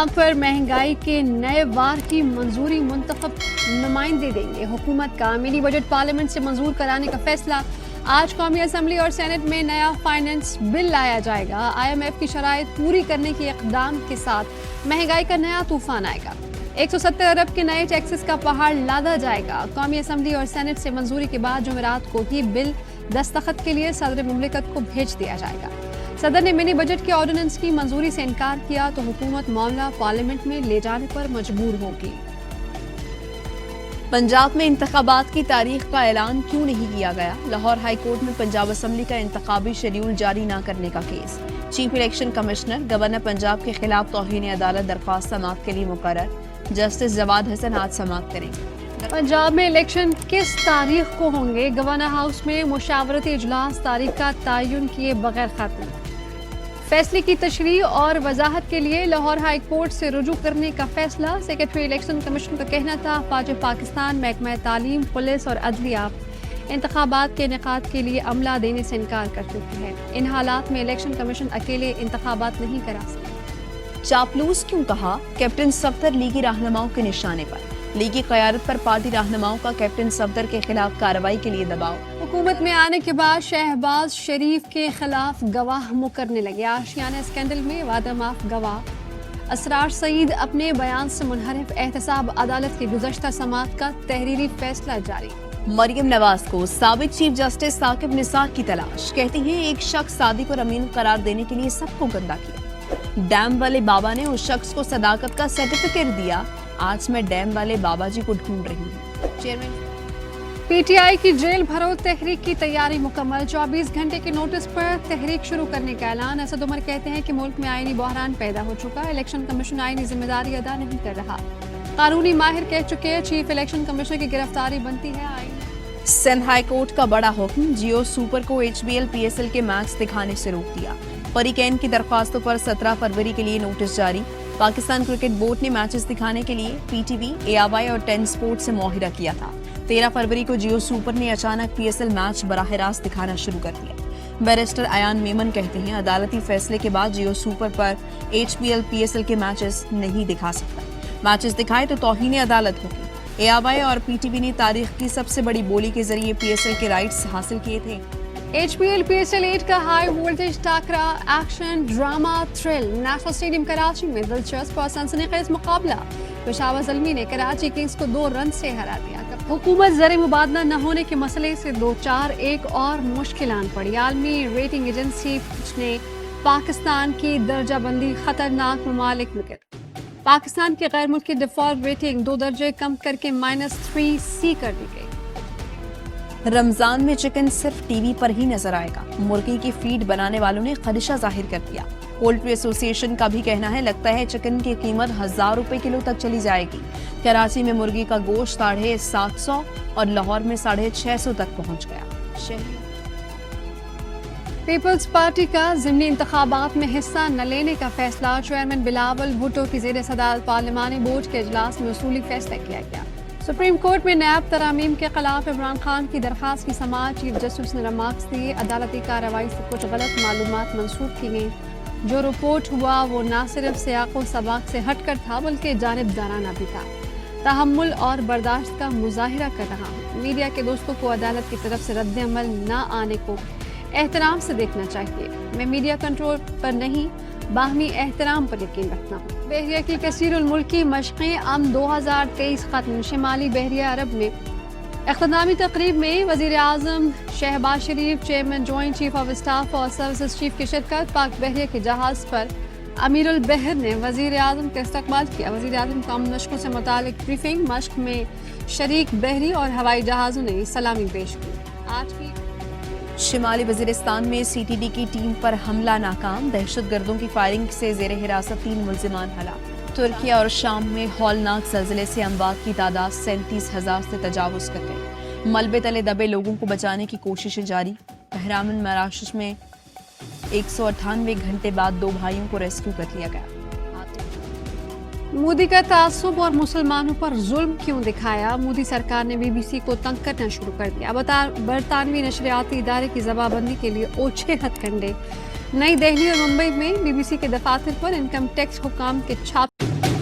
Trump पर महंगाई के नए वार की मंजूरी मुंतखब नुमाइंदे देंगे। हुकूमत का मिनी बजट पार्लियामेंट से मंजूर कराने का फैसला। आज कौमी असम्बली और सेनेट में नया फाइनेंस बिल लाया जाएगा। IMF की शराइत पूरी करने के इक़दाम के साथ महंगाई का नया तूफान आएगा। 170 अरब के नए टैक्सेस का पहाड़ लादा जाएगा। कौमी असम्बली और सेनेट से मंजूरी के बाद जुमेरात को ही बिल दस्तखत के लिए सदर मुमलिकत को भेज दिया जाएगा। सदर ने मिनी बजट के ऑर्डिनेंस की मंजूरी से इनकार किया तो हुकूमत मामला पार्लियामेंट में ले जाने पर मजबूर होगी। पंजाब में इंतखाबात की तारीख का ऐलान क्यों नहीं किया गया? लाहौर हाई कोर्ट में पंजाब असम्बली का इंतखाबी शेड्यूल जारी न करने का case. Chief election commissioner governor Punjab के खिलाफ तौहीन अदालत दरख्वास्त समाअत के लिए मुकर्रर। जस्टिस जवाद हसन आज समाअत करेंगे। पंजाब में इलेक्शन किस तारीख को होंगे? गवर्नर हाउस में मुशावरती इजलास तारीख का तयन किए बगैर खत्म। फैसले की तशरीह और वजाहत के लिए लाहौर हाई कोर्ट से रुजू करने का फैसला। सेक्रेटरी इलेक्शन कमीशन का कहना था फौज पाकिस्तान महकमा तालीम, पुलिस और अदलिया इंतखाबात के इनेकाद के लिए अमला देने से इनकार कर चुकी है। इन हालात में इलेक्शन कमीशन अकेले इंतखाबात नहीं करा सकते। चापलूस क्यों कहा? कैप्टन सफदर लीगी रहनुमाओं के निशाने पर। लीगी क़यादत पर पार्टी रहनुमाओं का कैप्टन सफदर के खिलाफ कार्रवाई के लिए दबाव। हुकूमत में आने के बाद शहबाज शरीफ के खिलाफ गवाह मुकरने लगे। आशियाना स्कैंडल में वादा माफ गवाह असरार सईद अपने बयान से मुनहरिफ। एहतसाब अदालत की गुज़श्ता समाअत का तहरीरी फैसला जारी। मरियम नवाज को साबिक चीफ जस्टिस साकिब निसार की तलाश। कहती हैं एक शख्स सादिक और अमीन करार देने के लिए सबको गंदा किया। डैम वाले बाबा ने उस शख्स को सदाकत का सर्टिफिकेट दिया। आज मैं डैम वाले बाबा जी को ढूंढ रही हूँ। चेयरमैन PTI की जेल भरो तहरीक की तैयारी मुकम्मल। 24 घंटे के नोटिस पर तहरीक शुरू करने का ऐलान। असद उमर कहते हैं कि मुल्क में आईनी बहरान पैदा हो चुका। इलेक्शन कमीशन आईनी जिम्मेदारी अदा नहीं कर रहा। कानूनी माहिर कह चुके चीफ इलेक्शन कमिश्नर की गिरफ्तारी बनती है आईनी। सिंध हाई कोर्ट का बड़ा हुक्म। जियो सुपर को HBL PSL के मैच दिखाने से रोक दिया। परिकेन की दरख्वास्तों पर 17 फरवरी के लिए नोटिस जारी। पाकिस्तान क्रिकेट बोर्ड ने मैचेस दिखाने के लिए PTV, ARY और 10 स्पोर्ट से मुआहिदा किया था। 13 फरवरी को जियो सुपर ने अचानक PSL मैच बराह रास्त दिखाना शुरू कर दिया। बैरिस्टर अयान मेमन कहते हैं अदालती फैसले के बाद जियो सुपर पर HBL PSL के मैचेस नहीं दिखा सकता। मैचेस दिखाए तो तौहीन अदालत होगी। ARY और PTV ने तारीख की सबसे बड़ी बोली के जरिए PSL के राइट्स हासिल किए थे। HBL PSL 8 का हाई वोल्टेज टाकरा action drama thrill. National stadium Karachi में दिलचस्प और सनसनीखेज मुकाबला। पेशावर ज़ल्मी ने कराची किंग्स को 2 रन से हरा दिया। हुकूमत ज़र मुबादला न होने के मसले से 2-4 एक और मुश्किल आन पड़ी। आलमी रेटिंग एजेंसी ने पाकिस्तान की दर्जाबंदी खतरनाक ममालिक में कर। पाकिस्तान की गैर मुल्की डिफॉल्ट रेटिंग 2 दर्जे कम करके -3C कर दी गई। रमजान में चिकन सिर्फ टीवी पर ही नजर आएगा। मुर्गी की फीड बनाने वालों ने खदशा जाहिर कर दिया। पोल्ट्री एसोसिएशन का भी कहना है लगता है चिकन की कीमत 1000 रुपए किलो तक चली जाएगी। कराची में मुर्गी का गोश्त 750 और लाहौर में 650 तक पहुंच गया। पीपल्स पार्टी का ज़िमनी इंतखाबात में हिस्सा न लेने का फैसला। चेयरमैन बिलावल भुट्टो की ज़ेर सदारत पार्लिमानी बोर्ड के इजलास में उसूली फैसला किया गया। सुप्रीम कोर्ट में नैब तरामीम के खिलाफ इमरान खान की दरख्वास्त की समाअत। चीफ जस्टिस ने रिमार्क्स दिए। अदालती कार्रवाई से कुछ गलत मालूमात मंसूख की गई। जो रिपोर्ट हुआ वो न सिर्फ सियाक़ो सबाक से हटकर था बल्कि जानिबदाराना भी था। तहम्मुल और बर्दाश्त का मुजाहिरा कर रहा हूँ। मीडिया के दोस्तों को अदालत की तरफ से रद्द अमल न आने को एहतराम से देखना चाहिए। मैं मीडिया कंट्रोल पर नहीं बाहमी एहतराम पर यकीन रखता हूँ। बहरिया की कसीरुल मुल्की मशक़ें 2023 खत्म। शिमाली बहरिया अरब में इख्तितामी तकरीब में वज़ीर आज़म Shahbaz Sharif, chairman joint chief of staff और सर्विसेज चीफ की शिरकत। पाक बहरिया के जहाज़ पर अमीरुल बहर ने वज़ीर आज़म का इस्तकबाल किया। वज़ीर आज़म को मशक़ों से मुतालिक ब्रीफिंग। मशक़ में शरीक बहरी और हवाई जहाज़ों ने सलामी पेश की। आज की शिमाली वज़ीरिस्तान में CTD की टीम पर हमला नाकाम। दहशतगर्दों की फायरिंग से ज़ेर हिरासत 3 मुल्ज़िमान हलाक। तुर्किया और शाम में हौलनाक ज़लज़ले से अमवात की तादाद 37,000 से तजावुज़ कर गई। मलबे तले दबे लोगों को बचाने की कोशिशें जारी। बहराम मराकश में 198 घंटे बाद 2 भाइयों को रेस्क्यू कर लिया गया। मोदी का तासुब और मुसलमानों पर जुल्म क्यों दिखाया? मोदी सरकार ने BBC को तंग करना शुरू कर दिया। बरतानवी नशरियाती इदारे की जवाबंदी के लिए ओछे हथकंडे। नई दिल्ली और मुंबई में बीबीसी के दफातर पर इनकम टैक्स हुकाम के छापे